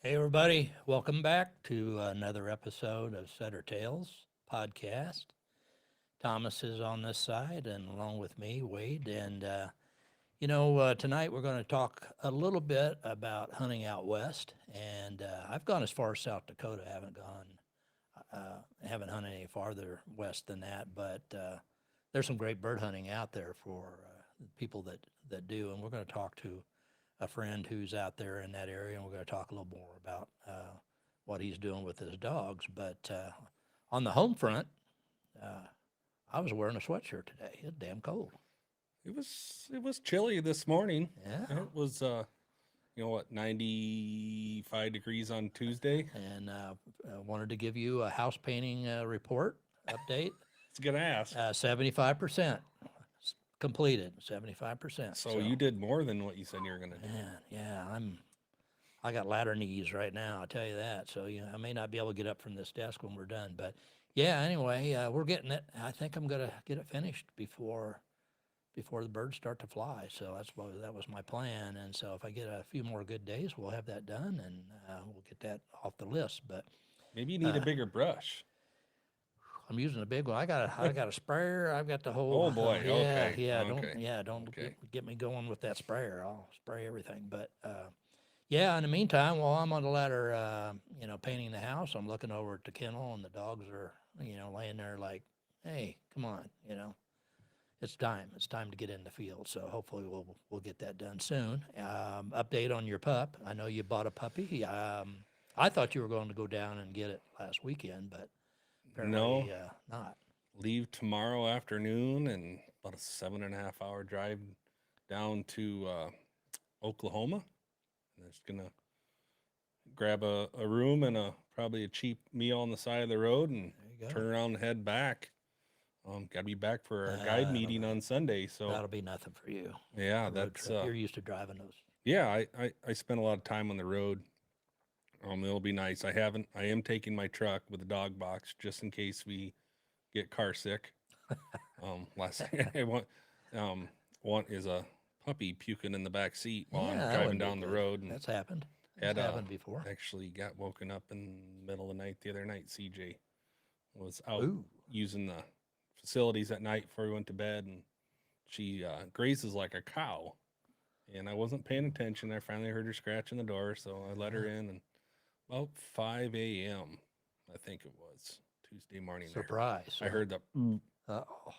Hey, everybody, welcome back to another episode of Setter Tales podcast. Thomas is on this side, and along with me, Wade. And, tonight we're going to talk a little bit about hunting out west. And I've gone as far as South Dakota, haven't hunted any farther west than that, but there's some great bird hunting out there for people that do. And we're going to talk to a friend who's out there in that area, and we're going to talk a little more about what he's doing with his dogs. But on the home front, uh, I was wearing a sweatshirt today. It's damn cold. It was chilly this morning. Yeah. It was 95 degrees on Tuesday. And I wanted to give you a house painting report update. It's gonna ask. 75% completed. 75%. So you did more than what you said you were gonna do. Man, yeah, I got ladder knees right now. I'll tell you that. So I may not be able to get up from this desk when we're done, but yeah. Anyway, we're getting it. I think I'm gonna get it finished before the birds start to fly. So that was my plan. And so if I get a few more good days, we'll have that done, and we'll get that off the list. But Maybe you need a bigger brush. I'm using a big one. I got a sprayer. I've got the whole. Oh boy. Yeah, Okay. yeah. Okay. Don't Okay. get me going with that sprayer. I'll spray everything. But yeah. In the meantime, while I'm on the ladder, painting the house, I'm looking over at the kennel, and the dogs are, laying there like, hey, come on, it's time. It's time to get in the field. So hopefully we'll get that done soon. Update on your pup. I know you bought a puppy. I thought you were going to go down and get it last weekend, but No. apparently not. Leave tomorrow afternoon and about a 7.5 hour drive down to Oklahoma. And just gonna grab a room and probably a cheap meal on the side of the road and There you go. turn around and head back. Got to be back for our guide That'll, meeting on Sunday. So that'll be nothing for you. yeah, A road that's trip. You're used to driving those. yeah. I spent a lot of time on the road. It'll be nice. I am taking my truck with a dog box just in case we get car sick. Last thing I want is a puppy puking in the back seat while Yeah, I'm that driving wouldn't be down the good. road, and That's happened. That's had happened before. actually got woken up in the middle of the night the other night. CJ was out Ooh. using the facilities at night before we went to bed, and she grazes like a cow. And I wasn't paying attention. I finally heard her scratching the door, so I let her in. And about 5 a.m., I think it was Tuesday morning, Surprise. I heard the, Uh-oh.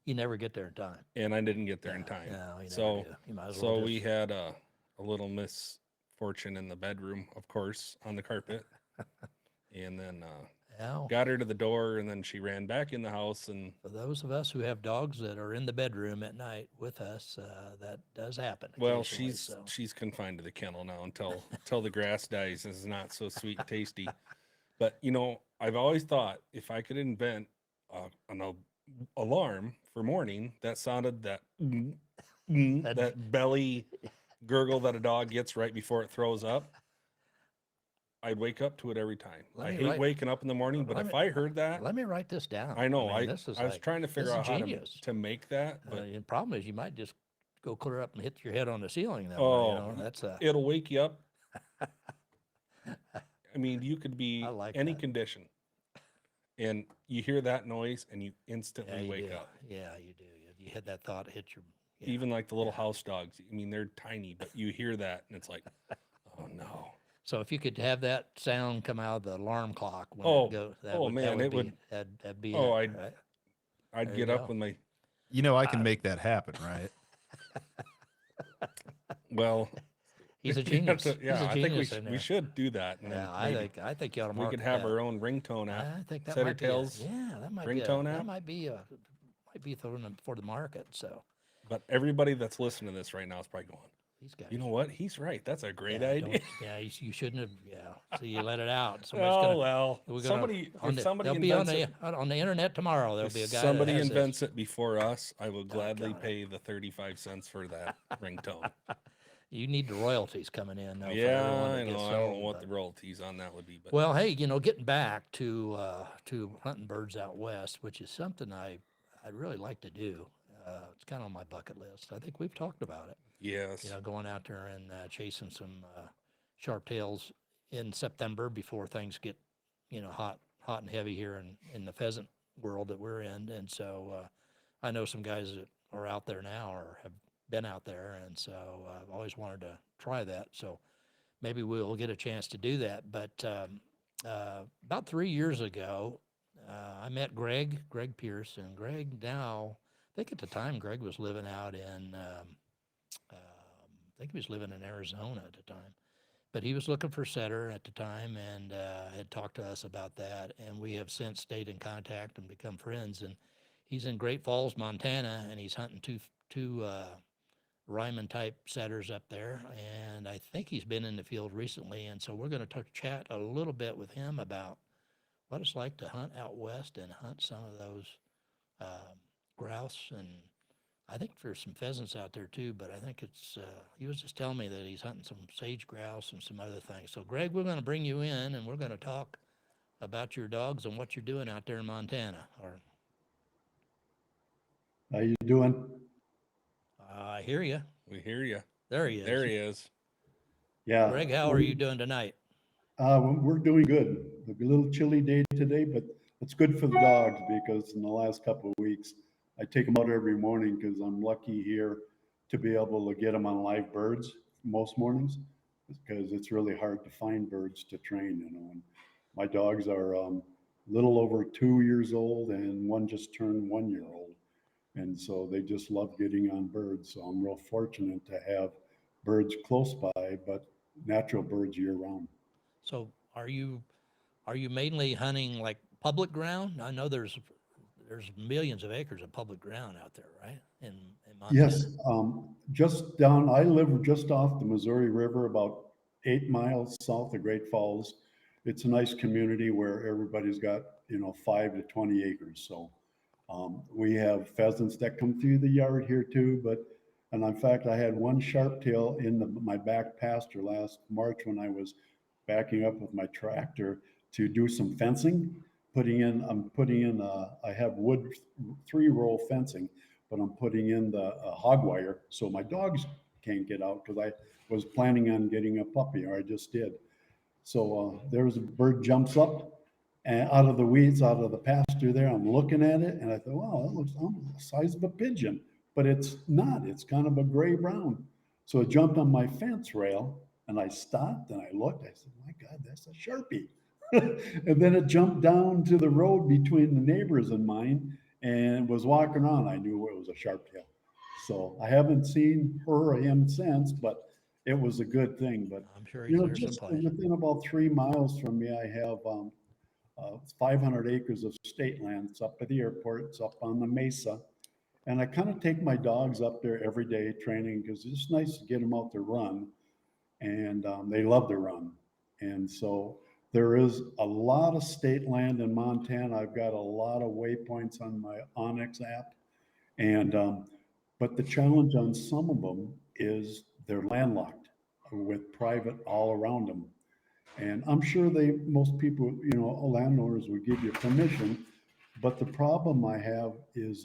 You never get there in time. and I didn't get there in time. No, you never So, do. You might as so well we just. had a little misfortune in the bedroom, of course, on the carpet, and then Well, got her to the door, and then she ran back in the house, and for those of us who have dogs that are in the bedroom at night with us, that does happen well, occasionally. she's So she's confined to the kennel now until the grass dies. It's not so sweet and tasty. But I've always thought if I could invent an alarm for morning that sounded that, that belly gurgle that a dog gets right before it throws up, I'd wake up to it every time. let I me hate write. waking up in the morning, but Let if me I heard that, let me write this down. I know. I mean, this is I was like trying to this figure is out how genius. to make that, but The problem is you might just go clear up and hit your head on the ceiling. That way, oh, that's a. it'll wake you up. I mean, you could I be like any that. condition, and you hear that noise, and you Yeah, instantly you wake do. up. Yeah, you do. You had that thought hit your. Yeah, Even like the little yeah. house dogs. I mean, they're tiny, but you hear that, and it's like, oh no. So if you could have that sound come out of the alarm clock when it Oh, goes, that oh would that man, would it be would. that'd be Oh, it, I'd right? I'd There you get up go. with my I can uh, make that happen, right? well. He's a You have genius. to, He's yeah, a I think genius in we there. should do that, and then Yeah, maybe I think you ought to we could market have that. our own ringtone app, I think that Setter might be a Tails yeah, ringtone that app. might be thrown for the market. So But everybody that's listening to this right now is probably going, these guys, you know what? He's right. That's a great yeah, don't idea. yeah, you shouldn't have yeah. So you let it out. Somebody's Oh gonna well, we're gonna somebody on if the somebody they'll be invents it, on the internet tomorrow. There'll if be a guy that somebody has this. invents it before us, I will gladly Doggone it. pay the 35 cents for that ringtone. You need the royalties coming in though for Yeah, every one I that gets know. I don't know sold. what But the royalties on that would be, but well, hey, getting back to hunting birds out west, which is something I'd really like to do. It's kind of on my bucket list. I think we've talked about it. yes, Going out there and chasing some sharp tails in September before things get, hot and heavy here in the pheasant world that we're in. And so I know some guys that are out there now or have been out there, and so I've always wanted to try that. So maybe we'll get a chance to do that. But about 3 years ago, I met Greg Pierce, and Greg now, I think at the time Greg was living out in, I think he was living in Arizona at the time, but he was looking for setter at the time and had talked to us about that. And we have since stayed in contact and become friends. And he's in Great Falls, Montana, and he's hunting two Ryman type setters up there. And I think he's been in the field recently. And so we're going to chat a little bit with him about what it's like to hunt out west and hunt some of those grouse. And I think there's some pheasants out there too, but I think he was just telling me that he's hunting some sage grouse and some other things. So, Greg, we're going to bring you in and we're going to talk about your dogs and what you're doing out there in Montana. Or How you doing? I hear you. We hear you. There he is. There he is. Yeah. Greg, how are you doing tonight? We're doing good. A little chilly day today, but it's good for the dogs because in the last couple of weeks, I take them out every morning because I'm lucky here to be able to get them on live birds most mornings because it's really hard to find birds to train, And my dogs are little over 2 years old and one just turned 1 year old. And so they just love getting on birds. So I'm real fortunate to have birds close by, but natural birds year round. So, are you mainly hunting like public ground? I know there's millions of acres of public ground out there, right? In Montana. Yes, I live just off the Missouri River, about 8 miles south of Great Falls. It's a nice community where everybody's got, 5 to 20 acres. So we have pheasants that come through the yard here too, and in fact, I had one sharp-tail in my back pasture last March when I was backing up with my tractor to do some fencing. I have wood 3-row fencing, but I'm putting in the hog wire so my dogs can't get out because I was planning on getting a puppy, or I just did. So there's a bird jumps up and out of the weeds, out of the pasture there. I'm looking at it and I thought, wow, that looks almost the size of a pigeon, but it's not. It's kind of a gray brown. So it jumped on my fence rail and I stopped and I looked. I said, my God, that's a Sharpie. And then it jumped down to the road between the neighbors and mine and was walking around. I knew it was a sharp tail. So I haven't seen her or him since, but it was a good thing. But I'm sure he's there just someplace. within about 3 miles from me, I have 500 acres of state land. It's up at the airport. It's up on the mesa. And I kind of take my dogs up there every day training because it's nice to get them out to run. And they love to run. And so there is a lot of state land in Montana. I've got a lot of waypoints on my Onyx app. And but the challenge on some of them is they're landlocked with private all around them. And I'm sure most people, landowners would give you permission, but the problem I have is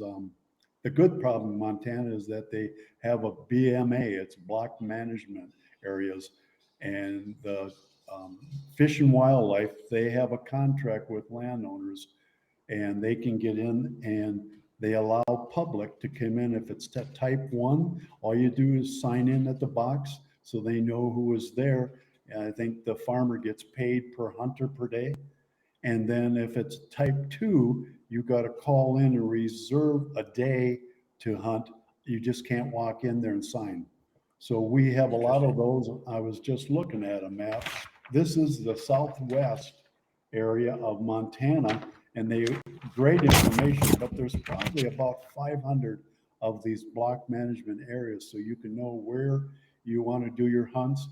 the good problem in Montana is that they have a BMA, it's block management areas, and the Fish and Wildlife, they have a contract with landowners, and they can get in and they allow public to come in. If it's type 1, all you do is sign in at the box so they know who is there. And I think the farmer gets paid per hunter per day. And then if it's type 2, you got to call in and reserve a day to hunt. You just can't walk in there and sign. So we have a lot of those. I was just looking at a map. This is the southwest area of Montana, and they great information, but there's probably about 500 of these block management areas, so you can know where you want to do your hunts,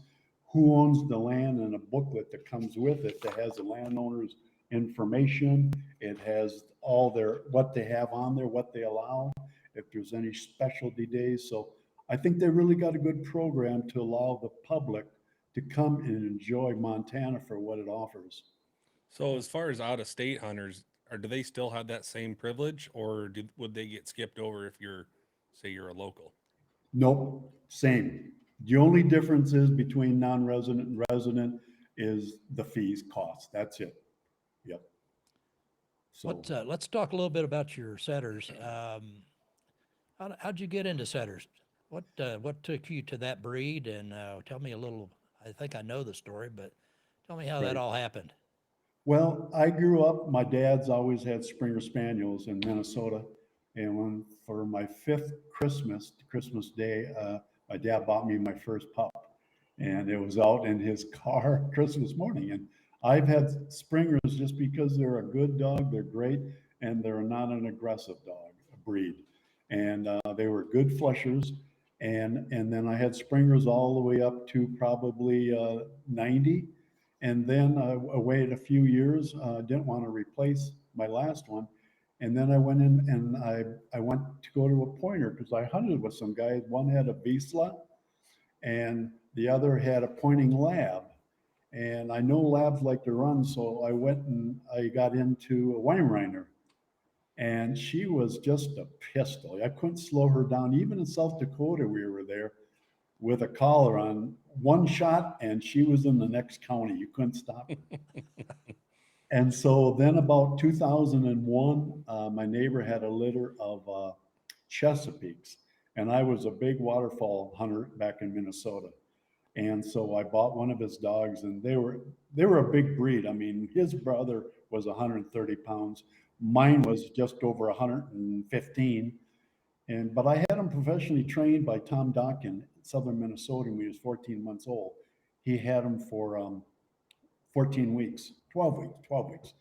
who owns the land, and a booklet that comes with it that has the landowner's information. It has all what they have on there, what they allow, if there's any specialty days. So I think they really got a good program to allow the public to come and enjoy Montana for what it offers. So as far as out of state hunters, do they still have that same privilege, or would they get skipped over if say you're a local? Nope, same. The only difference is between non-resident and resident is the fees cost. That's it. Yep. So What, let's talk a little bit about your setters. How'd you get into setters? What took you to that breed? And tell me a little. I think I know the story, but tell me how that Right. all happened. well, I grew up, my dad's always had Springer Spaniels in Minnesota. And when, for my fifth Christmas, Christmas Day, my dad bought me my first pup. And it was out in his car Christmas morning. And I've had Springers just because they're a good dog, they're great, and they're not an aggressive dog, a breed. And they were good flushers. And then I had Springers all the way up to probably 90. And then I waited a few years, didn't want to replace my last one. And then I went in and I went to go to a pointer because I hunted with some guys. One had a Vizsla and the other had a pointing lab. And I know labs like to run, so I went and I got into a Weimaraner. And she was just a pistol. I couldn't slow her down. Even in South Dakota, we were there with a collar on, one shot, and she was in the next county. You couldn't stop her. And so then about 2001, my neighbor had a litter of Chesapeakes, and I was a big waterfall hunter back in Minnesota. And so I bought one of his dogs, and they were a big breed. I mean, his brother was 130 pounds. Mine was just over 115. But I had him professionally trained by Tom Dockin in southern Minnesota when he was 14 months old. He had him for 14 weeks, 12 weeks.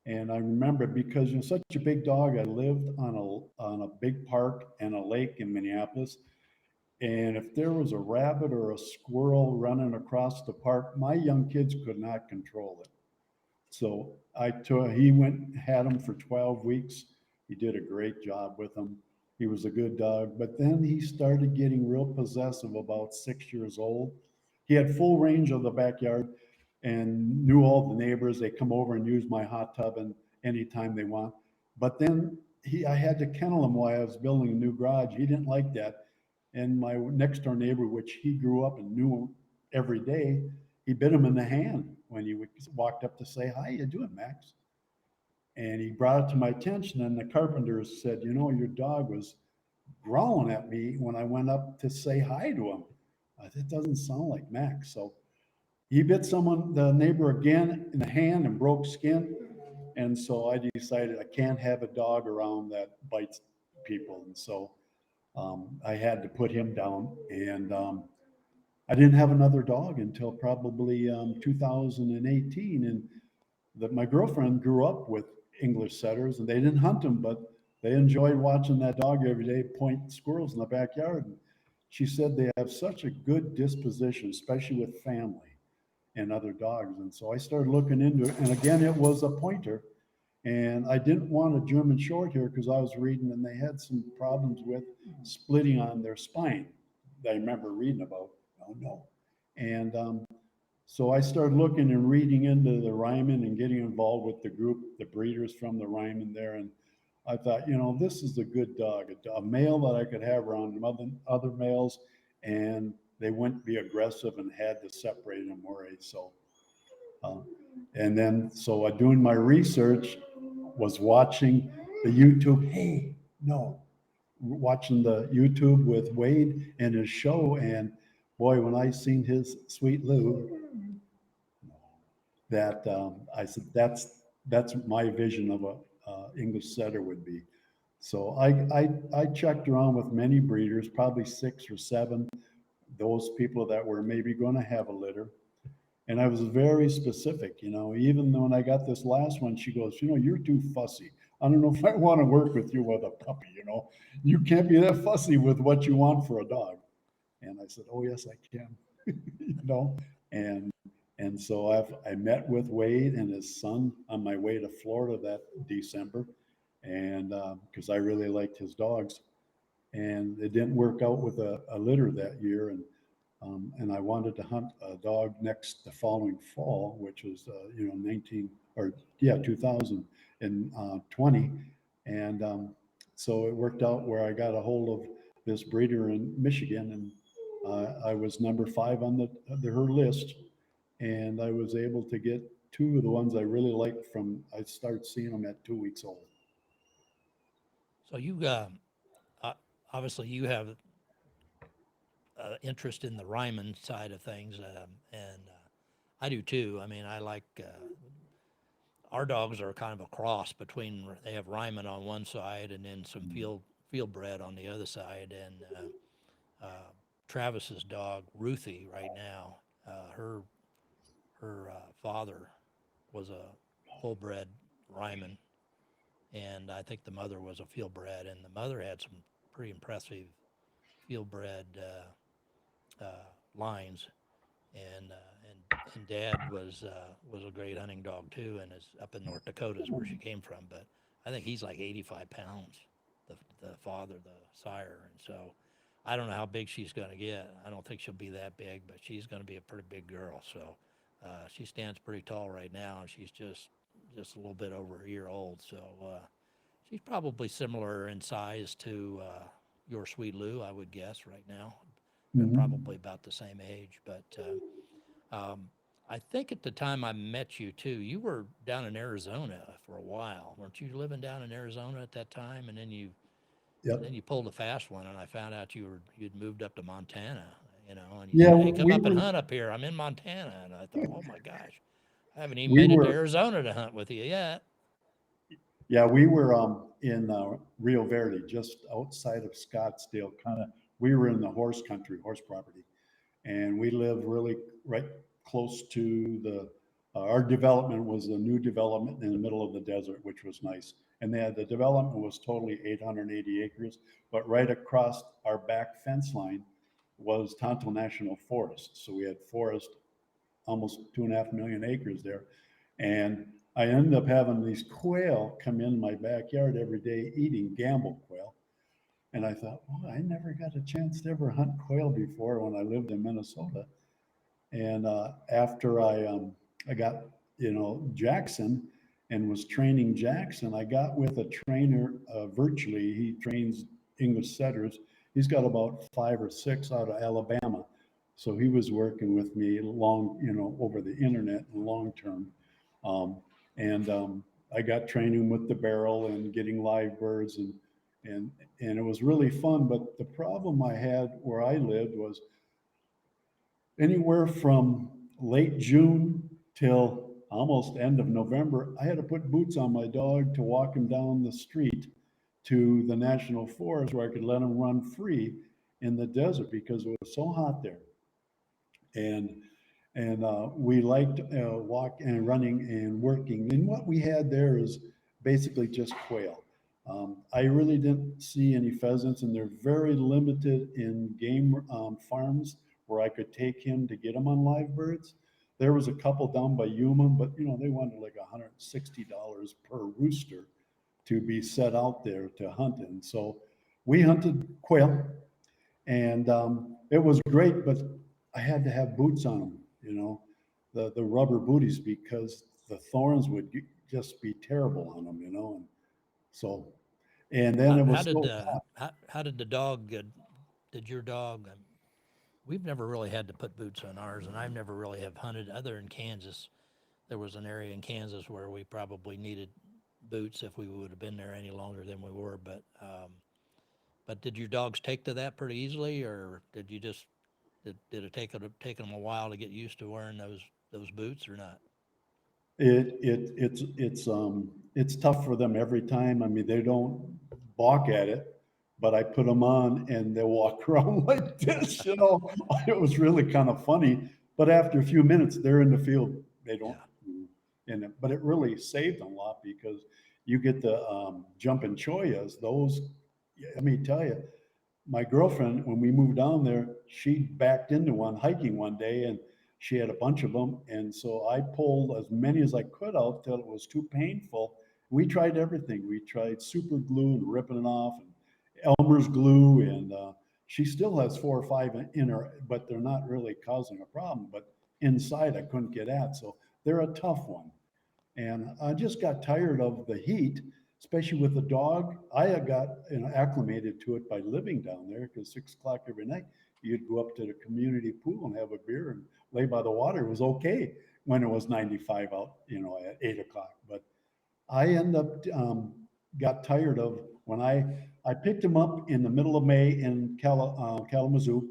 And I remember because you're such a big dog, I lived on a big park and a lake in Minneapolis. And if there was a rabbit or a squirrel running across the park, my young kids could not control it. So he went, had him for 12 weeks. He did a great job with him. He was a good dog, but then he started getting real possessive about 6 years old. He had full range of the backyard and knew all the neighbors. They come over and use my hot tub and anytime they want. But then I had to kennel him while I was building a new garage. He didn't like that. And my next door neighbor, which he grew up and knew him every day, he bit him in the hand when he walked up to say, "How you doing, Max?" And he brought it to my attention, and the carpenters said, "Your dog was growling at me when I went up to say hi to him. That doesn't sound like Max." So he bit the neighbor again in the hand and broke skin. And so I decided I can't have a dog around that bites people. And so I had to put him down. And I didn't have another dog until probably 2018. And my girlfriend grew up with English setters, and they didn't hunt them, but they enjoyed watching that dog every day point squirrels in the backyard. And she said they have such a good disposition, especially with family and other dogs. And so I started looking into it. And again, it was a pointer. And I didn't want a German short hair because I was reading and they had some problems with splitting on their spine. I remember reading about. Oh no. And so I started looking and reading into the Ryman and getting involved with the group, the breeders from the Ryman there. And I thought, this is a good dog, a male that I could have around other males, and they wouldn't be aggressive and had to separate them worry. So, and then, so doing my research was watching the YouTube. Hey, no, watching the YouTube with Wade and his show. And boy, when I seen his Sweet Lou, that I said, that's my vision of a English setter would be. So I checked around with many breeders, probably 6 or 7, those people that were maybe going to have a litter. And I was very specific, even when I got this last one, she goes, "You're too fussy. I don't know if I want to work with you with a puppy, you can't be that fussy with what you want for a dog." And I said, "Oh yes, I can." and and so I met with Wade and his son on my way to Florida that December, and because I really liked his dogs, and it didn't work out with a litter that year, and I wanted to hunt a dog the following fall, which was 2020, and so it worked out where I got a hold of this breeder in Michigan, and I was number 5 on her list. and I was able to get two of the ones I really liked I started seeing them at 2 weeks old. So you, uh, obviously you have interest in the Ryman side of things, and I do too. I mean, I like our dogs are kind of a cross between they have Ryman on one side and then some field bred on the other side. And Travis's dog Ruthie right now, her father was a full bred Ryman, and I think the mother was a field bred, and the mother had some pretty impressive field bred lines, and Dad was a great hunting dog too, and is up in North Dakota is where she came from. But I think he's like 85 pounds, the father, the sire, and so I don't know how big she's going to get. I don't think she'll be that big, but she's going to be a pretty big girl. So she stands pretty tall right now, and she's just a little bit over a year old. So she's probably similar in size to your Sweet Lou, I would guess, right now. They're probably about the same age. But I think at the time I met you too, you were down in Arizona for a while. Weren't you living down in Arizona at that time? And then you Yep. pulled a fast one, and I found out you'd moved up to Montana. And you Yeah, said, "Hey, come we up and were hunt up here. I'm in Montana." And I thought, "Oh my gosh, I haven't even we made it to were Arizona to hunt with you yet." yeah, we were in Rio Verde, just outside of Scottsdale, kind of. We were in the horse country, horse property, and we lived really right close to the. Our development was a new development in the middle of the desert, which was nice. And the development was totally 880 acres, but right across our back fence line was Tonto National Forest. So we had forest almost 2.5 million acres there. And I ended up having these quail come in my backyard every day eating gamble quail. And I thought, well, I never got a chance to ever hunt quail before when I lived in Minnesota. And after I got, Jackson and was training Jackson, I got with a trainer virtually. He trains English setters. He's got about 5 or 6 out of Alabama. So he was working with me over the internet and long term. Um, and I got training with the barrel and getting live birds and and it was really fun. But the problem I had where I lived was anywhere from late June till almost end of November, I had to put boots on my dog to walk him down the street to the national forest where I could let him run free in the desert because it was so hot there. And we liked walking and running and working. And what we had there is basically just quail. I really didn't see any pheasants, and they're very limited in game farms where I could take him to get him on live birds. There was a couple down by Yuma, but they wanted like $160 per rooster to be set out there to hunt in. So we hunted quail, and it was great, but I had to have boots on them, the rubber booties, because the thorns would just be terrible on them, and so, and then How, it how was did so hot. how did the dog did your dog? We've never really had to put boots on ours, and I've never really have hunted other in Kansas. There was an area in Kansas where we probably needed boots if we would have been there any longer than we were. But did your dogs take to that pretty easily, or did you just did it take them a while to get used to wearing those boots or not? It's tough for them every time. I mean, they don't balk at it, but I put them on and they walk around like this, It was really kind of funny. But after a few minutes, they're in the field. They don't, Yeah. but it really saved them a lot because you get the jumping choyas. Those, let me tell you, my girlfriend, when we moved down there, she backed into one hiking one day and she had a bunch of them. And so I pulled as many as I could out till it was too painful. We tried everything. We tried super glue and ripping it off and Elmer's glue. And she still has 4 or 5 in her, but they're not really causing a problem. But inside, I couldn't get at. So they're a tough one. And I just got tired of the heat, especially with the dog. I had got acclimated to it by living down there because 6 o'clock every night, you'd go up to the community pool and have a beer and lay by the water was okay when it was 95 out, at 8 o'clock. But I end up, got tired of when I picked him up in the middle of May in Kalamazoo,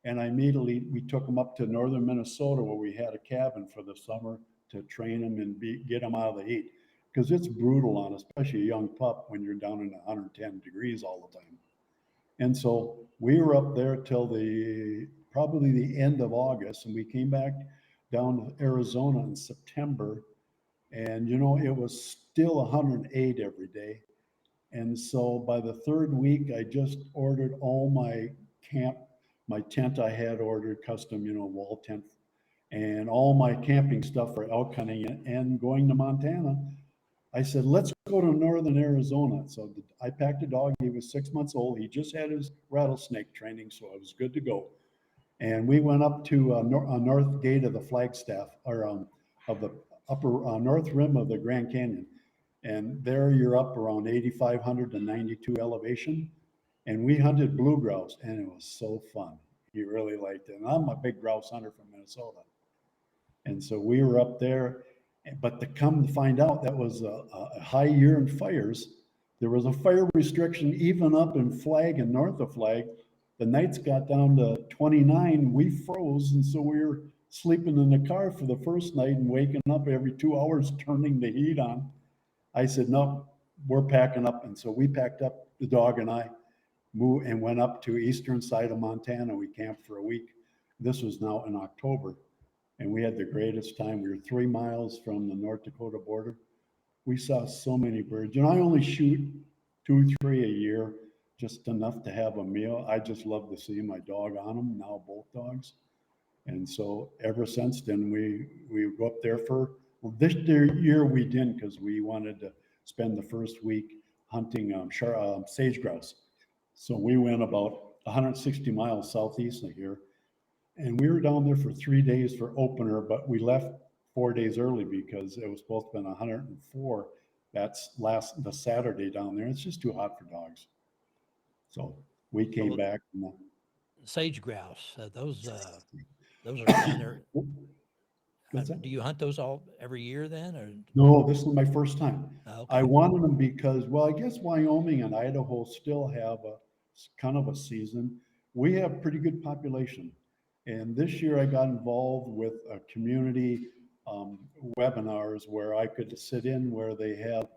and we took him up to northern Minnesota where we had a cabin for the summer to train him and get him out of the heat. Because it's brutal on, especially a young pup when you're down in 110 degrees all the time. And so we were up there till probably the end of August, and we came back down to Arizona in September. And it was still 108 every day. And so by the third week, I just ordered all my tent I had ordered custom, wall tent, and all my camping stuff for elk hunting and going to Montana. I said, let's go to northern Arizona. So I packed a dog. He was 6 months old. He just had his rattlesnake training, so it was good to go. And we went up to north gate of the Flagstaff, or of the upper north rim of the Grand Canyon. And there you're up around 8,500 to 92 elevation. And we hunted blue grouse, and it was so fun. He really liked it. And I'm a big grouse hunter from Minnesota. And so we were up there, but to come to find out that was a high year in fires. There was a fire restriction even up in Flag and north of Flag. The nights got down to 29. We froze, and so we were sleeping in the car for the first night and waking up every 2 hours, turning the heat on. I said, no, we're packing up. And so we packed up, the dog and I moved and went up to eastern side of Montana. We camped for a week. This was now in October, and we had the greatest time. We were 3 miles from the North Dakota border. We saw so many birds. I only shoot 2, 3 a year, just enough to have a meal. I just love to see my dog on them, now both dogs. And so ever since then, we go up there this year we didn't, because we wanted to spend the first week hunting sage grouse. So we went about 160 miles southeast of here, and we were down there for 3 days for opener, but we left 4 days early because it was supposed to be 104. That's the Saturday down there. It's just too hot for dogs. So we came back. Sage grouse, those are fun. What's that? Do you hunt those every year then? Or? No, this is my first time. Okay. I wanted them because, well, I guess Wyoming and Idaho still have a kind of a season. We have pretty good population. And this year I got involved with a community webinars where I could sit in, where they have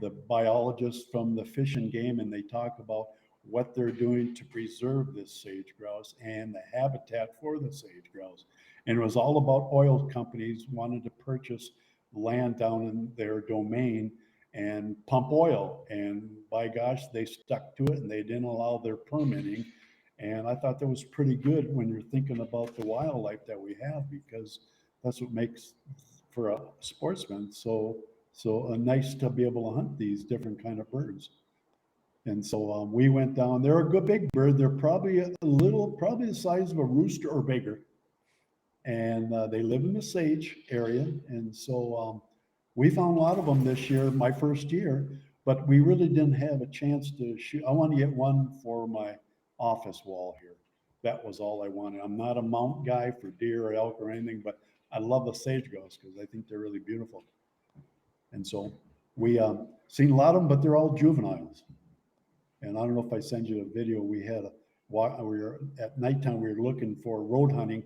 the biologists from the Fish and Game, and they talk about what they're doing to preserve this sage grouse and the habitat for the sage grouse. And it was all about oil companies wanted to purchase land down in their domain and pump oil. And by gosh, they stuck to it, and they didn't allow their permitting. And I thought that was pretty good when you're thinking about the wildlife that we have, because that's what makes for a sportsman so nice to be able to hunt these different kind of birds. And so we went down. They're a good big bird. They're probably probably the size of a rooster or bigger. And they live in the sage area. And so we found a lot of them this year, my first year, but we really didn't have a chance to shoot. I want to get one for my office wall here. That was all I wanted. I'm not a mount guy for deer or elk or anything, but I love the sage grouse because I think they're really beautiful. And so we seen a lot of them, but they're all juveniles. And I don't know if I send you a video. We were at nighttime, we were looking for road hunting,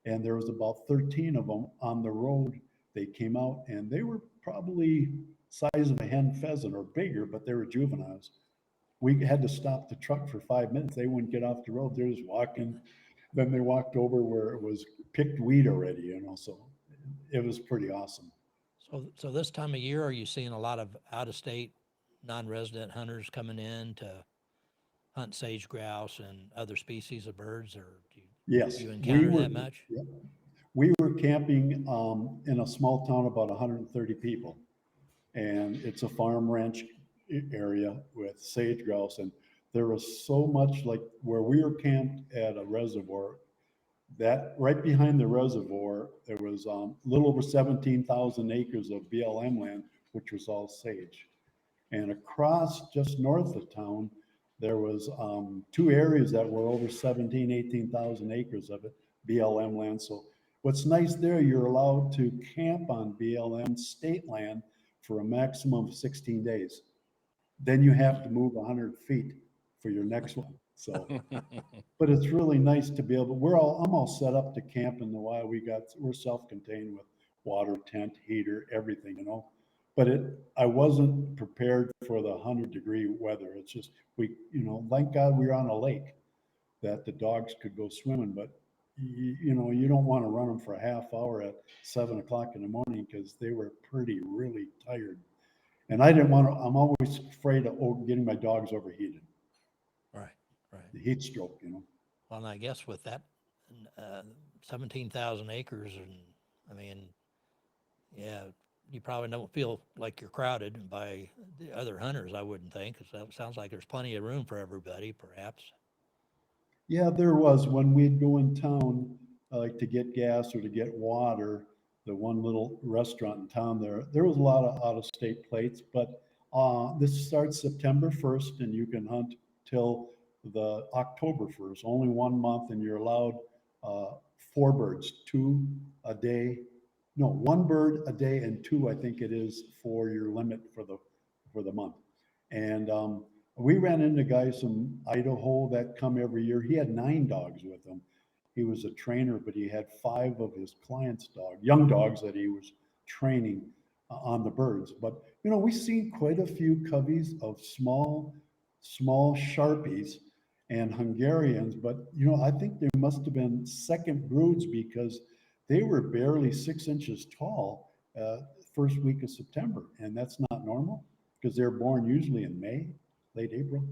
and there was about 13 of them on the road. They came out, and they were probably size of a hen pheasant or bigger, but they were juveniles. We had to stop the truck for 5 minutes. They wouldn't get off the road. They're just walking. Then they walked over where it was picked weed already, so it was pretty awesome. So this time of year, are you seeing a lot of out-of-state, non-resident hunters coming in to hunt sage grouse and other species of birds, or yes, do you encounter that much? Yeah. We were camping in a small town, about 130 people, and it's a farm ranch area with sage grouse. And there was so much, like where we were camped at a reservoir, that right behind the reservoir, there was a little over 17,000 acres of BLM land, which was all sage. And across just north of town, there was 2 areas that were over 18,000 acres of it, BLM land. So what's nice there, you're allowed to camp on BLM state land for a maximum of 16 days. Then you have to move 100 feet for your next one. So, but it's really nice to be able, I'm all set up to camp in the wild. We're self-contained with water, tent, heater, everything, you know. But I wasn't prepared for the 100-degree weather. It's just, thank God we were on a lake that the dogs could go swimming, but you don't want to run them for a half hour at 7 o'clock in the morning because they were really tired. And I'm always afraid of getting my dogs overheated, Right. the heat stroke, you know. Well, and I guess with that, 17,000 acres, and I mean, yeah, you probably don't feel like you're crowded by the other hunters, I wouldn't think. 'Cause that sounds like there's plenty of room for everybody, perhaps. Yeah, there was when we'd go in town, like to get gas or to get water, the one little restaurant in town there was a lot of out-of-state plates, but this starts September 1st and you can hunt till the October 1st, only 1 month, and you're allowed 4 birds, two a day. No, 1 bird a day and two, I think it is, for your limit for the month. And we ran into guys from Idaho that come every year. He had 9 dogs with him. He was a trainer, but he had 5 of his clients' young dogs that he was training on the birds. But we've seen quite a few coveys of small Sharpies and Hungarians. But I think there must have been second broods because they were barely 6 inches tall first week of September, and that's not normal because they're born usually in May, late April.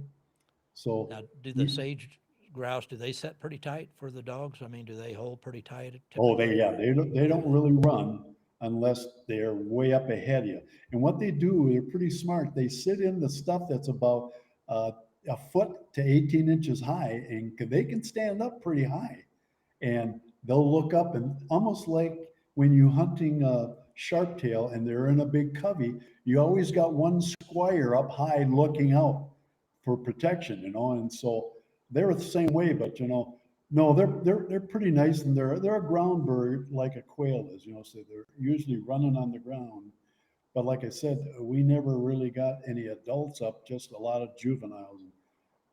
So Now, do the sage grouse, do they set pretty tight for the dogs? I mean, do they hold pretty tight? they don't really run unless they're way up ahead of you. And what they do, they're pretty smart. They sit in the stuff that's about a foot to 18 inches high, and they can stand up pretty high. And they'll look up, and almost like when you're hunting a sharptail and they're in a big covey, you always got one squire up high looking out for protection, and so they're the same way. But no, they're pretty nice, and they're a ground bird like a quail is, so they're usually running on the ground. But like I said, we never really got any adults up, just a lot of juveniles.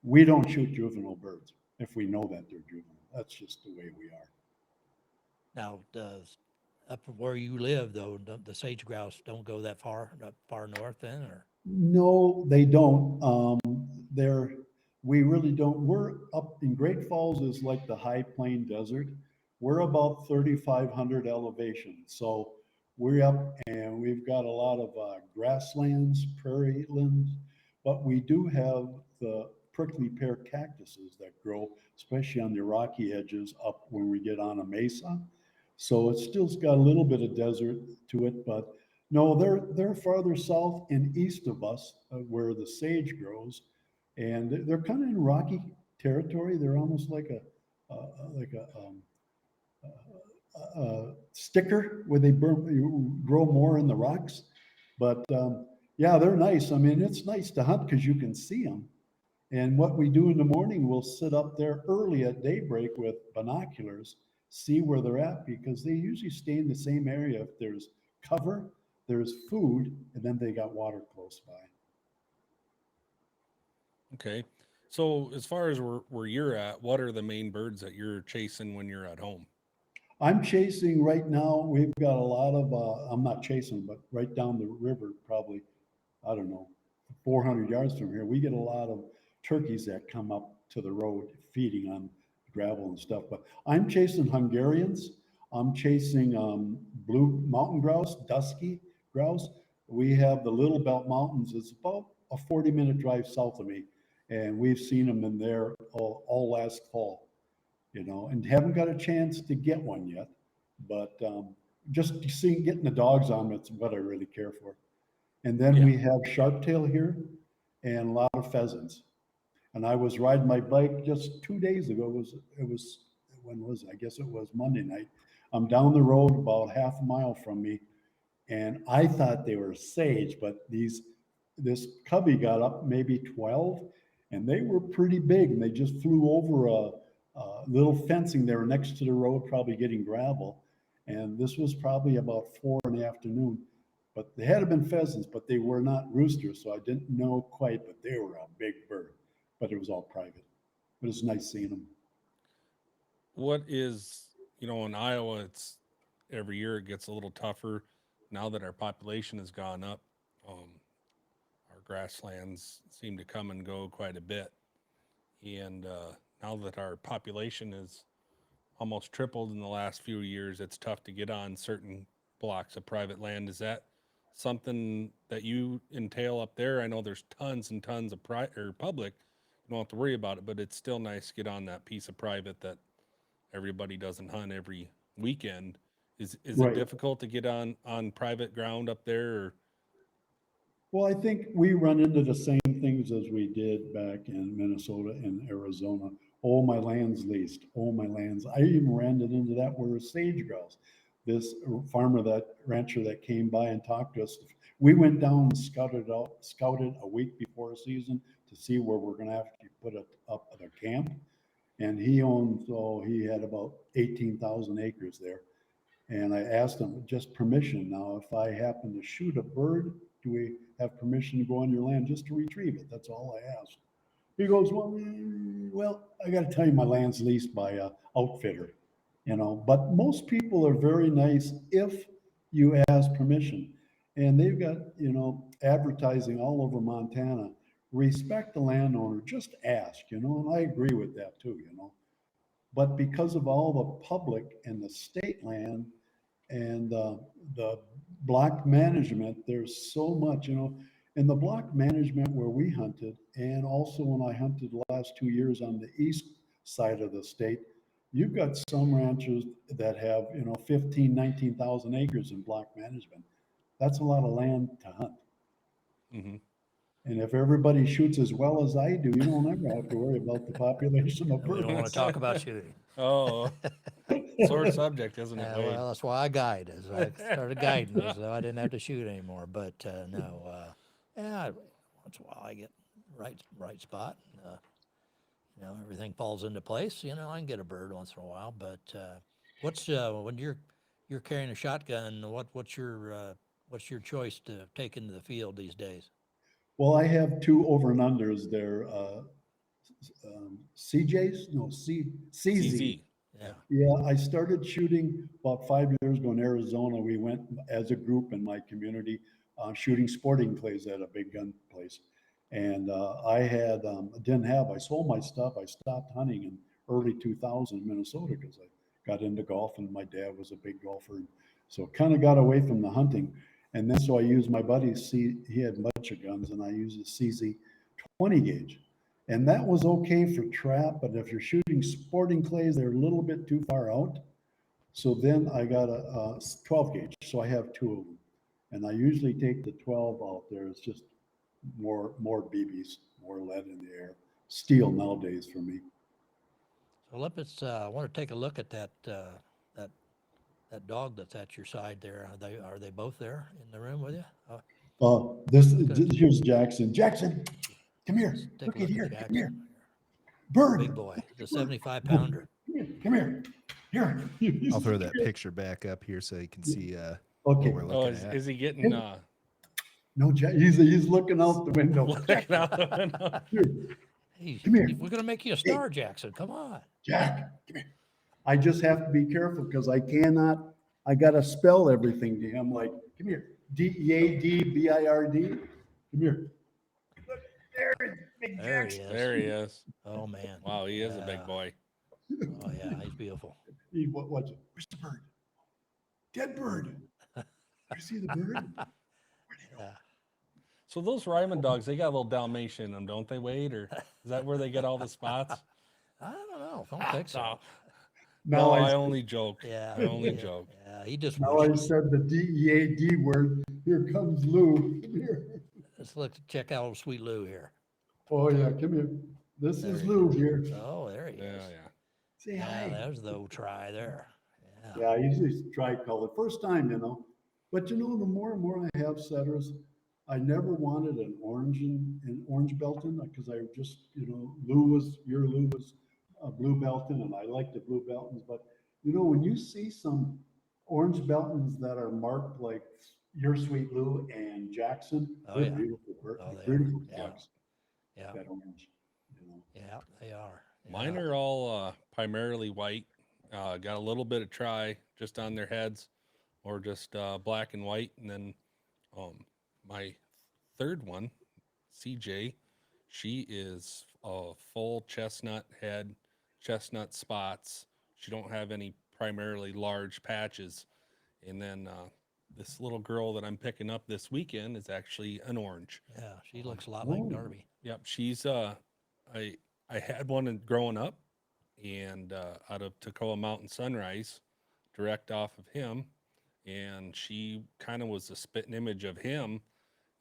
We don't shoot juvenile birds if we know that they're juvenile. That's just the way we are. Now, up where you live, though, the sage grouse don't go that far north then, or? No, they don't. We really don't. We're up in Great Falls is like the high plain desert. We're about 3,500 elevation. So we're up and we've got a lot of grasslands, prairie lands, but we do have the prickly pear cactuses that grow, especially on the rocky edges up when we get on a mesa. So it's still got a little bit of desert to it, but no, they're farther south and east of us, where the sage grows, and they're kind of in rocky territory. They're almost like a sticker where they grow more in the rocks. But yeah, they're nice. I mean, it's nice to hunt because you can see them. And what we do in the morning, we'll sit up there early at daybreak with binoculars, see where they're at, because they usually stay in the same area. If there's cover, there's food, and then they got water close by. Okay. So as far as where you're at, what are the main birds that you're chasing when you're at home? I'm chasing right now. We've got a lot of, I'm not chasing, but right down the river, probably, I don't know, 400 yards from here, we get a lot of turkeys that come up to the road feeding on gravel and stuff. But I'm chasing Hungarians. I'm chasing blue mountain grouse, dusky grouse. We have the Little Belt Mountains. It's about a 40-minute drive south of me. And we've seen them in there all last fall, and haven't got a chance to get one yet. But just getting the dogs on, it's what I really care for. And then we have sharptail here and a lot of pheasants. And I was riding my bike just 2 days ago. When was it? I guess it was Monday night. I'm down the road about half a mile from me, and I thought they were sage, but this covey got up maybe 12, and they were pretty big, and they just flew over a little fencing there next to the road, probably getting gravel. And this was probably about 4 in the afternoon. But they had been pheasants, but they were not roosters, so I didn't know quite, but they were a big bird. But it was all private. But it's nice seeing them. What is, in Iowa, it's every year it gets a little tougher now that our population has gone up. Our grasslands seem to come and go quite a bit. And now that our population is almost tripled in the last few years, it's tough to get on certain blocks of private land. Is that something that you entail up there? I know there's tons and tons of public. You don't have to worry about it, but it's still nice to get on that piece of private that everybody doesn't hunt every weekend. Is it Right. difficult to get on private ground up there? Or? Well, I think we run into the same things as we did back in Minnesota and Arizona. Oh, my land's leased. Oh, my land's. I even ran into that where sage grouse. This farmer, that rancher that came by and talked to us, we went down and scouted a week before a season to see where we're going to have to put it up at a camp. And he owns, he had about 18,000 acres there. And I asked him just permission. Now, if I happen to shoot a bird, do we have permission to go on your land just to retrieve it? That's all I asked. He goes, well, I got to tell you, my land's leased by a outfitter, but most people are very nice if you ask permission. And they've got, advertising all over Montana. Respect the landowner, just ask, and I agree with that too. But because of all the public and the state land and the block management, there's so much, in the block management where we hunted, and also when I hunted the last 2 years on the east side of the state, you've got some ranchers that have, 15, 19,000 acres in block management. That's a lot of land to hunt. Mm-hmm. And if everybody shoots as well as I do, you don't ever have to worry about the population of We birds. don't want to talk about shooting. Oh, sore subject, isn't it, Wade? Well, that's why I guide. As I started guiding, so I didn't have to shoot anymore. But no, yeah, once in a while I get right spot. Everything falls into place. I can get a bird once in a while. But what's when you're carrying a shotgun? What's your choice to take into the field these days? Well, I have two over and unders there. CJs? No, CZ. CZ. Yeah. Yeah, I started shooting about 5 years ago in Arizona. We went as a group in my community shooting sporting clays at a big gun place. And I sold my stuff. I stopped hunting in early 2000 in Minnesota because I got into golf and my dad was a big golfer. So kind of got away from the hunting. And then so I used my buddy's, he had a bunch of guns and I used a CZ 20 gauge. And that was okay for trap, but if you're shooting sporting clays, they're a little bit too far out. So then I got a 12 gauge. So I have two of them. And I usually take the 12 out there. It's just more BBs, more lead in the air. Steel nowadays for me. So let's. I want to take a look at that dog that's at your side there. Are they both there in the room with you? Here's Jackson. Jackson, come here. Take Look a look at here. at Come Jackson. here. Bird. Big boy, the 75-pounder. Come here. Here. I'll throw that picture back up here so you can see Okay. what we're Oh, looking at. is he getting No, he's looking out the window. looking out the window? Here, come here. We're gonna make you a star, Jackson. Come on. Jack, come here. I just have to be careful because I got to spell everything to him. Like, come here. DEADBIRD. Come here. Look, There he is. There he is. Oh man. Wow, he is a big boy. Oh yeah, he's beautiful. What's it? Where's the bird? Dead bird. You see the bird? Yeah. So those Ryman dogs, they got a little Dalmatian in them, don't they, Wade? Or is that where they get all the spots? I don't know. Don't think so. No, I only joke. Yeah. I only joke. Yeah, he just. Now I wished- said the DEAD word. Here comes Lou. Come here. Let's check out old sweet Lou here. Oh yeah, come here. This There is he Lou here. Oh, there he Yeah, is. yeah. Say Yeah, hi. there's the old try there. Yeah. Yeah, I usually tricolor. First time, But the more and more I have setters, I never wanted an orange belton because I just, your Lou was a blue belton and I like the blue beltons. But when you see some orange beltons that are marked like Your Sweet Lou and Jackson. Oh, They're yeah. beautiful, Oh, they are. beautiful Yeah. dogs. Yeah. That orange, you know. Yeah, they are. Mine Yeah. are all primarily white. Got a little bit of tri just on their heads, or just black and white. And then my third one, CJ, she is a full chestnut head, chestnut spots. She don't have any primarily large patches. And then this little girl that I'm picking up this weekend is actually an orange. Yeah, she looks a lot like Oh, Darby. Yep, she's I had one growing up, and out of Tacoma Mountain Sunrise, direct off of him, and she kind of was a spitting image of him,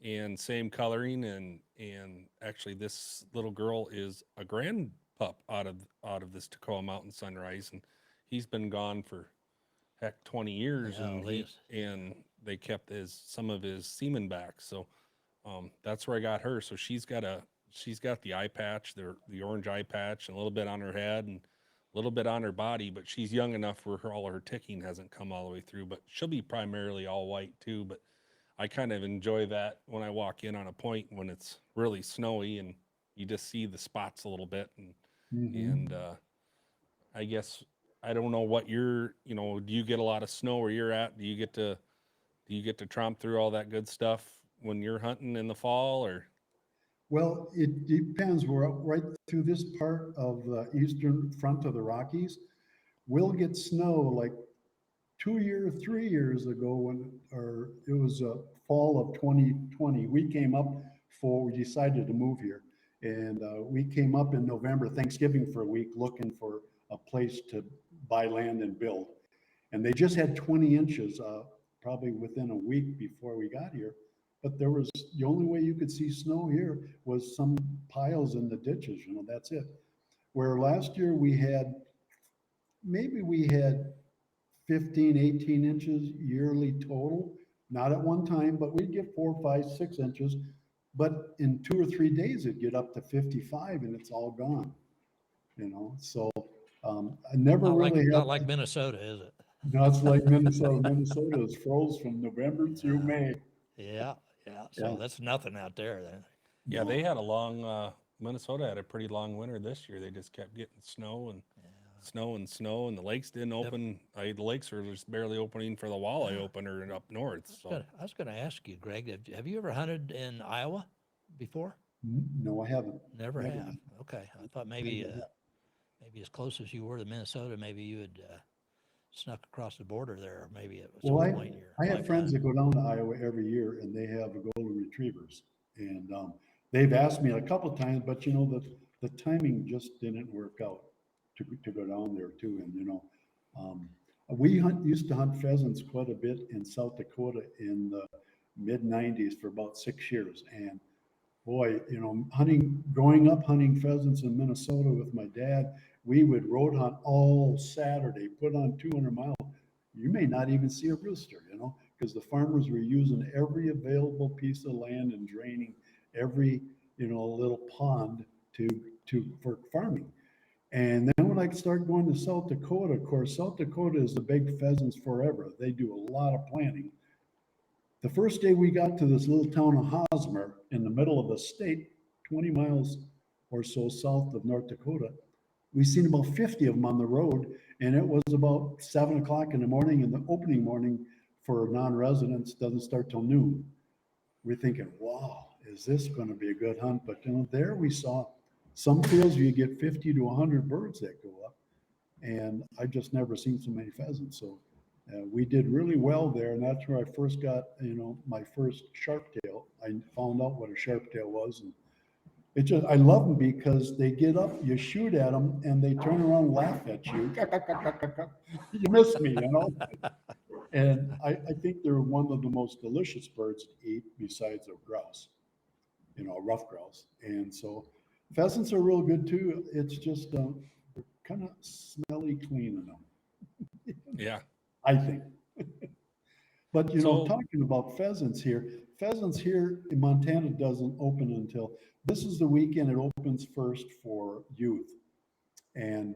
and same coloring, and actually this little girl is a grand pup out of this Tacoma Mountain Sunrise, and he's been gone for heck 20 years, Yeah, and at least. they kept some of his semen back, so that's where I got her. So she's got the eye patch, the orange eye patch, and a little bit on her head and a little bit on her body. But she's young enough where all her ticking hasn't come all the way through. But she'll be primarily all white too. But I kind of enjoy that when I walk in on a point when it's really snowy and you just see the spots a little bit. And I guess I don't know what do you get a lot of snow where you're at? Do you get to tromp through all that good stuff when you're hunting in the fall, or? well, it depends. We're up right through this part of the eastern front of the Rockies. We'll get snow like 3 years ago or it was a fall of 2020. We came up we decided to move here. And we came up in November, Thanksgiving for a week, looking for a place to buy land and build. And they just had 20 inches, probably within a week before we got here. But the only way you could see snow here was some piles in the ditches, that's it. Where last year maybe we had 15, 18 inches yearly total, not at one time, but we'd get 4, 5, 6 inches. But in 2 or 3 days, it'd get up to 55 and it's all gone. So I never really had. Not like Minnesota, is it? That's like Minnesota. Minnesota is froze from November through Yeah. May. Yeah, yeah. So Yeah. that's nothing out there then. Yeah, No. they had a long, Minnesota had a pretty long winter this year. They just kept getting snow and snow and snow, and the lakes didn't open. The lakes are just barely opening for the walleye opener up north. So I was going to ask you, Greg, have you ever hunted in Iowa before? No, I haven't. Never Never have. have. Okay, I thought maybe Never have. maybe as close as you were to Minnesota, maybe you had snuck across the border there, or maybe at some Well, point in your I have friends lifetime. that go down to Iowa every year and they have golden retrievers. And they've asked me a couple of times, but the timing just didn't work out to go down there too. And we used to hunt pheasants quite a bit in South Dakota in the mid 90s for about 6 years. And boy, growing up hunting pheasants in Minnesota with my dad, we would road hunt all Saturday, put on 200 miles. You may not even see a rooster, because the farmers were using every available piece of land and draining every, little pond for farming. And then when I started going to South Dakota, of course, South Dakota is the big pheasants forever. They do a lot of planting. The first day we got to this little town of Hosmer in the middle of the state, 20 miles or so south of North Dakota, we seen about 50 of them on the road, and it was about 7 o'clock in the morning, and the opening morning for non-residents doesn't start till noon. We're thinking, wow, is this going to be a good hunt? But there we saw some fields you get 50 to 100 birds that go up, and I've just never seen so many pheasants. So we did really well there, and that's where I first got, my first sharptail. I found out what a sharptail was, and I love them because they get up, you shoot at them, and they turn around and laugh at you. You missed me, And I think they're one of the most delicious birds to eat besides a grouse, a ruffed grouse. And so pheasants are real good too. It's just kind of smelly cleaning them, yeah, I think. But So- talking about pheasants here in Montana doesn't open until this is the weekend it opens first for youth and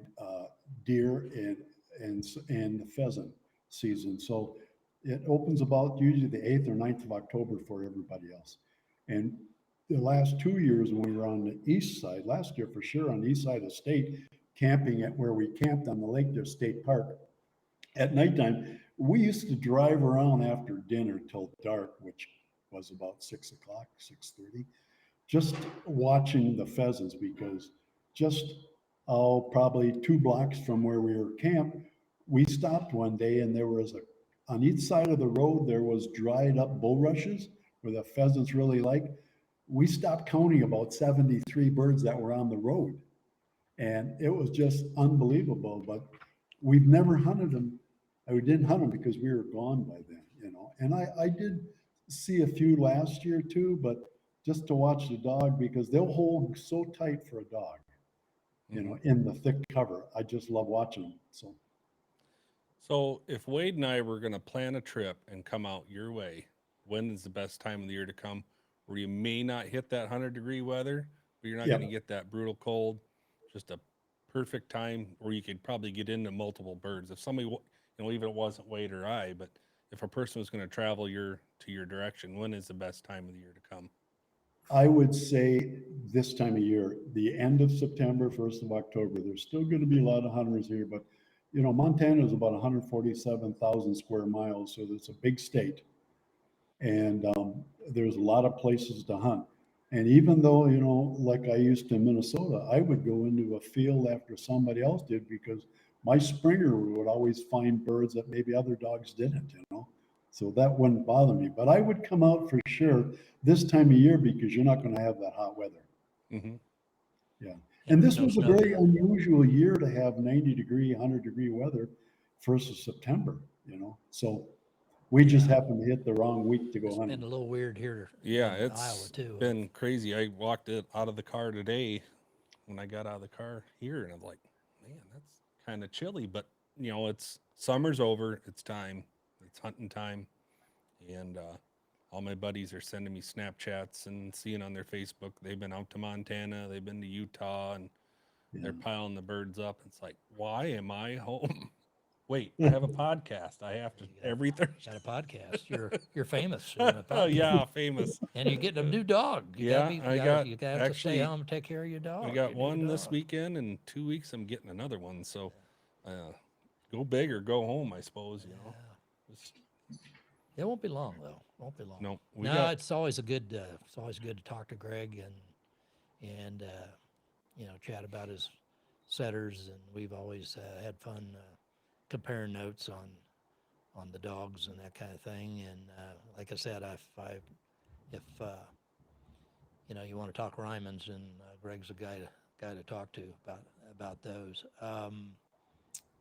deer and the pheasant. season. So it opens about usually the 8th or 9th of October for everybody else. And the last 2 years when we were on the east side, last year for sure on the east side of state, camping at where we camped on the lake there, State Park, at nighttime, we used to drive around after dinner till dark, which was about 6 o'clock, 6:30, just watching the pheasants because just probably 2 blocks from where we were camped, we stopped one day and there was on each side of the road, there was dried up bulrushes where the pheasants really like. We stopped counting about 73 birds that were on the road. And it was just unbelievable, but we've never hunted them. We didn't hunt them because we were gone by then, you know. And I did see a few last year too, but just to watch the dog because they'll hold so tight for a dog, you know, in the thick cover. I just love watching them. So if Wade and I were going to plan a trip and come out your way, when is the best time of the year to come where you may not hit that 100-degree weather, but you're not Yeah. going to get that brutal cold? Just a perfect time where you could probably get into multiple birds. If somebody, even if it wasn't Wade or I, but if a person was going to travel to your direction, when is the best time of the year to come? I would say this time of year, the end of September, 1st of October, there's still going to be a lot of hunters here, but you know, Montana is about 147,000 square miles, so it's a big state. And there's a lot of places to hunt. And even though, you know, like I used to in Minnesota, I would go into a field after somebody else did because my springer would always find birds that maybe other dogs didn't, you know. So that wouldn't bother me. But I would come out for sure this time of year because you're not going to have that hot weather. Mm-hmm. Yeah. And this no was a snow very yet. unusual year to have 90-degree, 100-degree weather 1st of September, you know. So we just happened to hit the wrong week to go It's been hunting. a little weird here Yeah, in it's Iowa too. been crazy. I walked it out of the car today when I got out of the car here, and I'm like, man, that's kind of chilly. But it's summer's over. It's time. It's hunting time, and all my buddies are sending me Snapchats and seeing on their Facebook they've been out to Montana, they've been to Utah, and they're piling the birds up. It's like, why am I home? Wait, I have a podcast. I have to every Thursday. Got a podcast. You're famous. On a Oh podcast. yeah, famous. And you're getting a new dog. You Yeah, gotta I you got gotta have to stay actually. home and take care of your dog. I got your new one this dog. weekend, and 2 weeks I'm getting another one. So, go big or go home, I suppose. Just, It won't be long though. Won't be long. no, it's always good to talk to Greg and chat about his setters, and we've always had fun comparing notes on the dogs and that kind of thing. And like I said, if you want to talk Rymans, and Greg's a guy to talk to about those.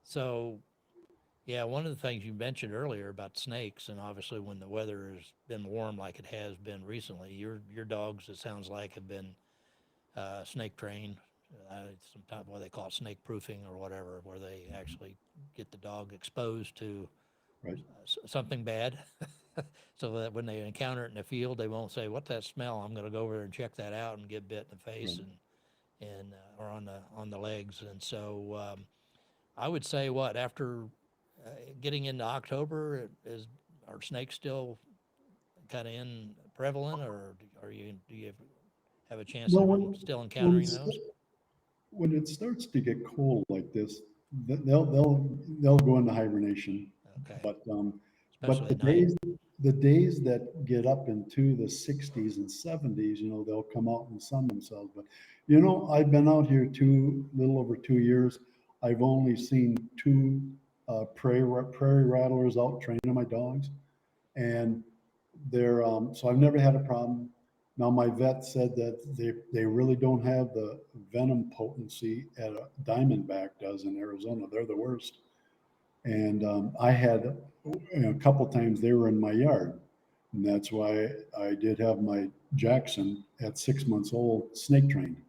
So yeah, one of the things you mentioned earlier about snakes, and obviously when the weather has been warm like it has been recently, your dogs, it sounds like, have been snake trained. Sometimes what they call it snake proofing or whatever, where they actually get the dog exposed to Right. something bad, so that when they encounter it in the field, they won't say, "What's that smell? I'm going to go over there and check that out," and get bit in the face and or on the legs. And so I would say, what, after getting into October, are snakes still kind of prevalent, or do you have a chance No, of still encountering those? when it starts to get cold like this, they'll go into hibernation. Okay. But Especially the at night. days that get up into the 60s and 70s, you know, they'll come out and sun themselves. But you know, I've been out here little over 2 years. I've only seen 2 prairie rattlers out training my dogs, and they're so I've never had a problem. Now my vet said that they really don't have the venom potency that a diamondback does in Arizona. They're the worst. And I had a couple times they were in my yard, and that's why I did have my Jackson at 6 months old snake trained.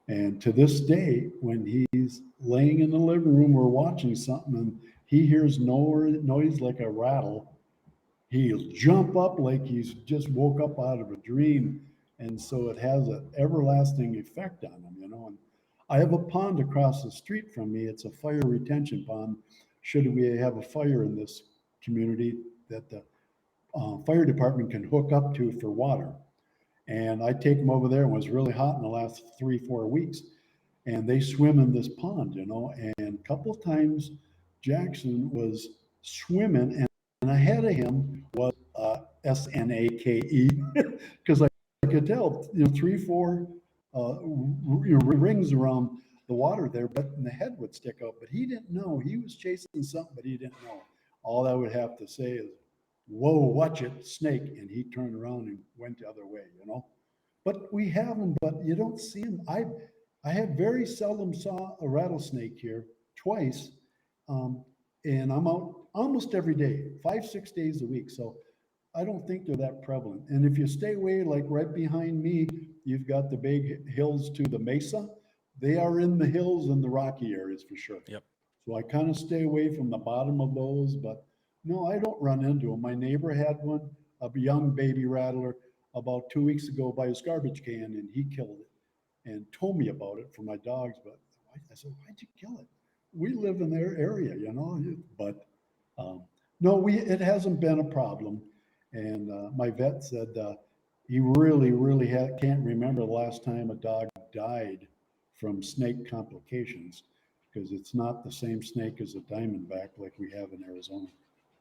And to this day, when he's laying in the living room or watching something and he hears noise like a rattle, he'll jump up like he's just woke up out of a dream. And so it has an everlasting effect on him, you know. And I have a pond across the street from me. It's a fire retention pond. Should we have a fire in this community that the fire department can hook up to for water. And I take them over there, and it was really hot in the last 3-4 weeks. And they swim in this pond, and a couple of times Jackson was swimming, and ahead of him was Snake, because I could tell, 3-4 rings around the water there, but the head would stick out. But he didn't know. He was chasing something, but he didn't know. All I would have to say is, "Whoa, watch it, snake!" And he turned around and went the other way. But we have them, but you don't see them. I have very seldom saw a rattlesnake here, twice, and I'm out almost every day, 5-6 days a week. So I don't think they're that prevalent. And if you stay away, like right behind me, you've got the big hills to the mesa. They are in the hills and the rocky areas for sure. Yep. So I kind of stay away from the bottom of those, but no, I don't run into them. My neighbor had one, a young baby rattler, about 2 weeks ago by his garbage can, and he killed it and told me about it for my dogs. But I said, "Why'd you kill it? We live in their area, But no, it hasn't been a problem. And my vet said he really can't remember the last time a dog died from snake complications, because it's not the same snake as a diamondback like we have in Arizona.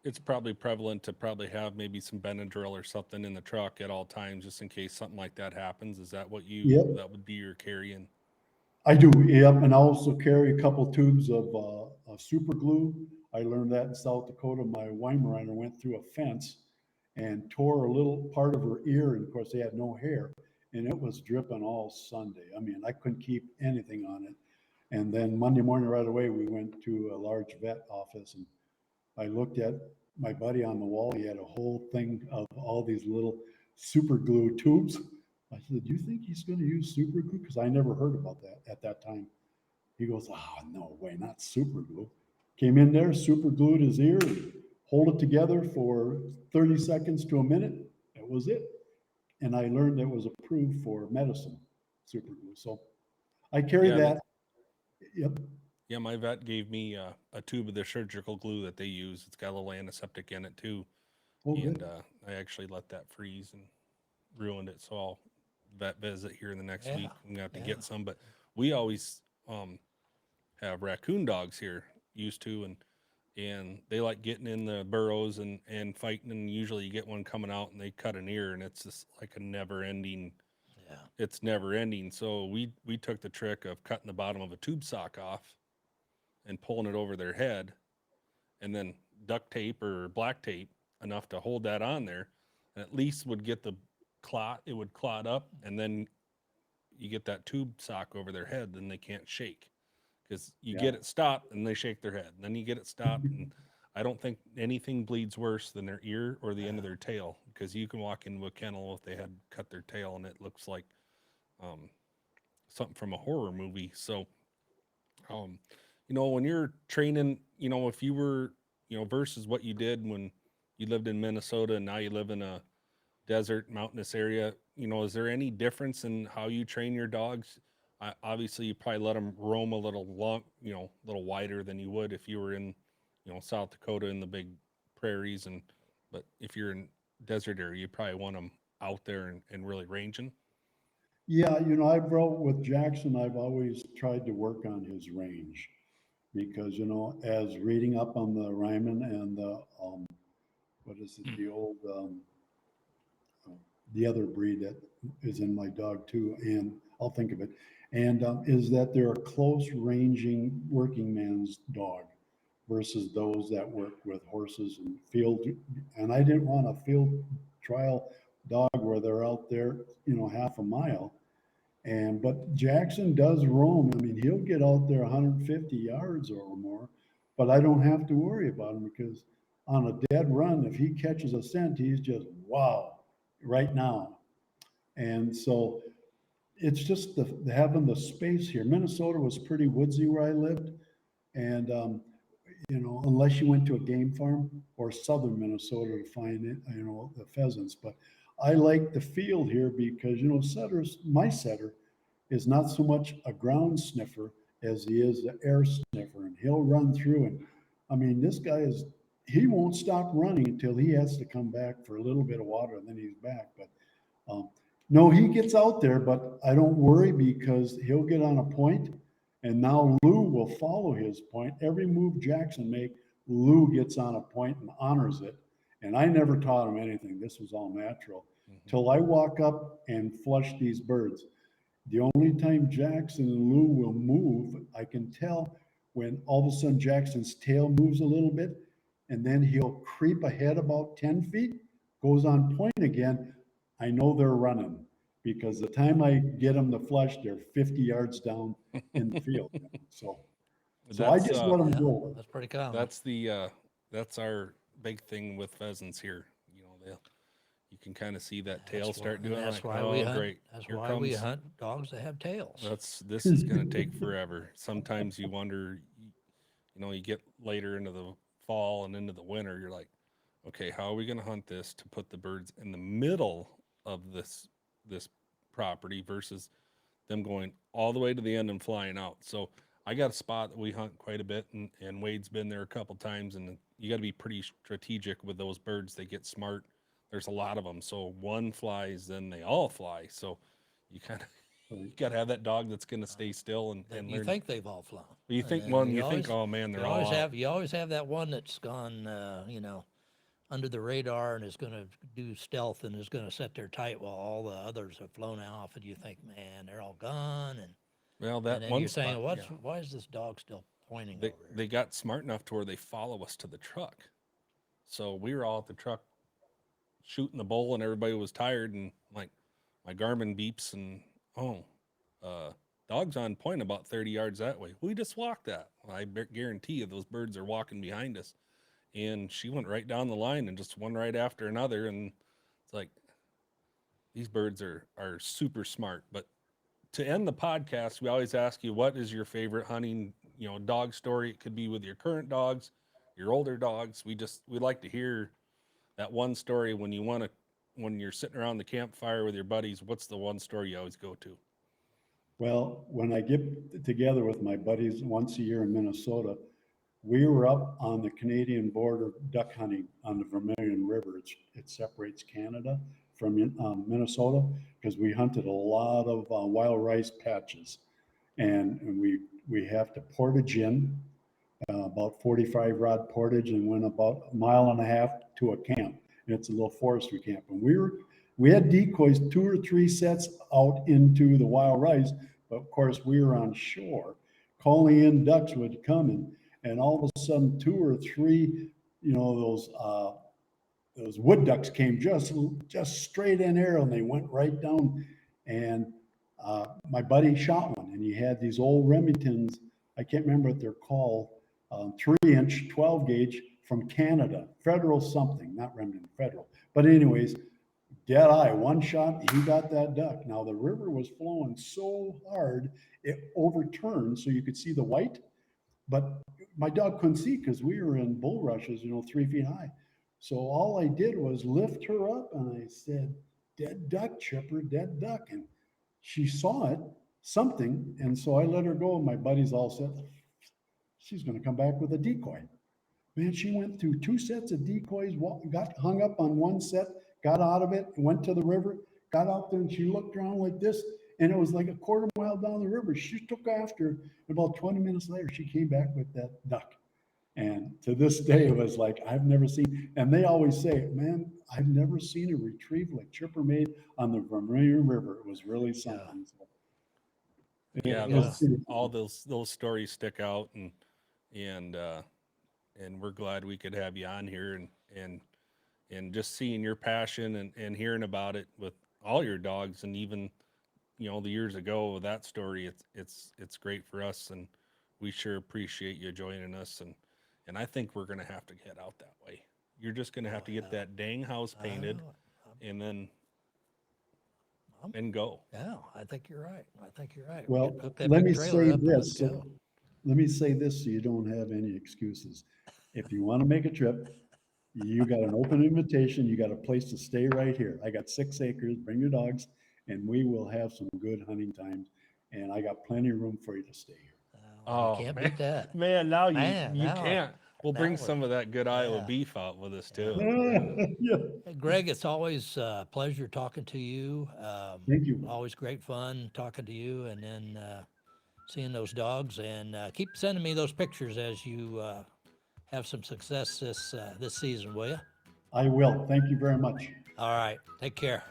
It's probably prevalent to probably have maybe some Benadryl or something in the truck at all times, just in case something like that happens. Is that what Yep. that would be your carrying? I do, yep, and I also carry a couple tubes of super glue. I learned that in South Dakota. My Weimaraner went through a fence and tore a little part of her ear, and of course they had no hair, and it was dripping all Sunday. I mean, I couldn't keep anything on it. And then Monday morning right away, we went to a large vet office, and I looked at my buddy on the wall. He had a whole thing of all these little super glue tubes. I said, "Do you think he's going to use super glue?" Because I never heard about that at that time. He goes, "Oh, no way, not super glue." Came in there, super glued his ear, and hold it together for 30 seconds to a minute. That was it. And I learned it was approved for medicine, super glue. So I carry Yeah, that. Yep. Yeah, my vet gave me a tube of their surgical glue that they use. It's got a little antiseptic in it too. Oh, And good. I actually let that freeze and ruined it. So I'll vet visit here in the next Yeah, week. I'm gonna have to yeah. get some, but we always have raccoon dogs here, used to, and they like getting in the burrows and fighting. And usually you get one coming out and they cut an ear, and it's just like a never ending. Yeah. It's never ending. So we took the trick of cutting the bottom of a tube sock off and pulling it over their head, and then duct tape or black tape enough to hold that on there, and at least would get the clot. It would clot up, and then you get that tube sock over their head, then they can't shake, because you Yeah. get it stopped and they shake their head, and then you get it stopped, and I don't think anything bleeds worse than their ear or the end of their tail, because you can walk into a kennel if they had cut their tail and it looks like something from a horror movie. So when you're training, if you were, versus what you did when you lived in Minnesota and now you live in a desert mountainous area, is there any difference in how you train your dogs? Obviously, you probably let them roam a little long, a little wider than you would if you were in, South Dakota in the big prairies, but if you're in desert area, you probably want them out there and really ranging. Yeah, I've wrote with Jackson, I've always tried to work on his range because, as reading up on the Ryman and the, what is it, the other breed that is in my dog too, and I'll think of it, and is that they're a close ranging working man's dog versus those that work with horses and field. And I didn't want a field trial dog where they're out there, half a mile. But Jackson does roam. I mean, he'll get out there 150 yards or more, but I don't have to worry about him because on a dead run, if he catches a scent, he's just wow right now. And so it's just the having the space here. Minnesota was pretty woodsy where I lived, and unless you went to a game farm or southern Minnesota to find it, the pheasants. But I like the field here because, my setter is not so much a ground sniffer as he is the air sniffer. And he'll run through. And I mean, this guy is he won't stop running until he has to come back for a little bit of water and then he's back. But no, he gets out there, but I don't worry because he'll get on a point and now Lou will follow his point. Every move Jackson make, Lou gets on a point and honors it. And I never taught him anything. This was all natural. Till I walk up and flush these birds. The only time Jackson and Lou will move, I can tell when all of a sudden Jackson's tail moves a little bit, and then he'll creep ahead about 10 feet, goes on point again. I know they're running because the time I get them to flush, they're 50 yards down in the field. So I just let them Yeah, go. that's pretty common. That's our big thing with pheasants here. You know, you can kind of see that tail That's start why, doing that's like, why oh, we hunt. great. That's Here why we comes- hunt dogs that have tails. This is going to take forever. Sometimes you wonder, you know, you get later into the fall and into the winter, you're like, okay, how are we going to hunt this to put the birds in the middle of this property versus them going all the way to the end and flying out. So I got a spot that we hunt quite a bit, and Wade's been there a couple times, and you got to be pretty strategic with those birds. They get smart. There's a lot of them. So one flies, then they all fly. So you kind of you got to have that dog that's going to stay still and You learn. think they've all flown. You And think then one, you think, oh man, they're you all always out. have that one that's gone, you know, under the radar and is going to do stealth and is going to sit there tight while all the others have flown off, and you think, man, they're all gone. And Well, and that then one you're saying, spot, why is this dog still pointing they over here? they got smart enough to where they follow us to the truck. So we were all at the truck shooting the bull, and everybody was tired, and like my Garmin beeps, and dog's on point about 30 yards that way. We just walked that. I guarantee you those birds are walking behind us. And she went right down the line and just one right after another. And it's like, these birds are super smart. But to end the podcast, we always ask you, what is your favorite hunting, you know, dog story? It could be with your current dogs, your older dogs. We like to hear that one story when you're sitting around the campfire with your buddies. What's the one story you always go to? Well, when I get together with my buddies once a year in Minnesota, we were up on the Canadian border duck hunting on the Vermilion River. It separates Canada from Minnesota because we hunted a lot of wild rice patches, and we have to portage in about 45 rod portage and went about a mile and a half to a camp. And it's a little forestry camp, and we had decoys 2 or 3 sets out into the wild rice, but of course we were on shore. Calling in ducks would come and all of a sudden 2 or 3, you know, those wood ducks came just straight in arrow, and they went right down. And my buddy shot one, and he had these old Remingtons. I can't remember what they're called, 3-inch 12 gauge from Canada, Federal something, not Remington, Federal. But anyways, dead eye, one shot, he got that duck. Now the river was flowing so hard, it overturned so you could see the white, but my dog couldn't see because we were in bulrushes, you know, 3 feet high. So all I did was lift her up and I said, dead duck, Chipper, dead duck. And she saw it, something. And so I let her go. My buddies all said, she's going to come back with a decoy. Man, she went through 2 sets of decoys, got hung up on one set, got out of it, went to the river, got out there, and she looked around like this, and it was like a quarter mile down the river. She took after. About 20 minutes later, she came back with that duck. And to this day, it was like, I've never seen, and they always say, man, I've never seen a retrieve like Chipper made on the Vermilion River. It was really something. So, Yeah, it was pretty all cool. those stories stick out, and we're glad we could have you on here, and just seeing your passion and hearing about it with all your dogs, and even, you know, the years ago with that story, it's great for us, and we sure appreciate you joining us, and I think we're gonna have to get out that way. You're just gonna have to get that dang house painted, and then go. Yeah, I think you're right. I think you're right. Well, Hook that let big me trailer say up and let's this. go. Let me say this so you don't have any excuses. If you want to make a trip, you got an open invitation. You got a place to stay right here. I got 6 acres. Bring your dogs, and we will have some good hunting times. And I got plenty of room for you to stay here. You can't beat that. Man, now Man, you now- can't. We'll now bring with- some of that good Iowa yeah. beef out with us too. Yeah, Hey, Greg, it's always a pleasure talking to you. thank you. Always great fun talking to you, and then seeing those dogs. And keep sending me those pictures as you have some success this season, will you? I will. Thank you very much. All right. Take care.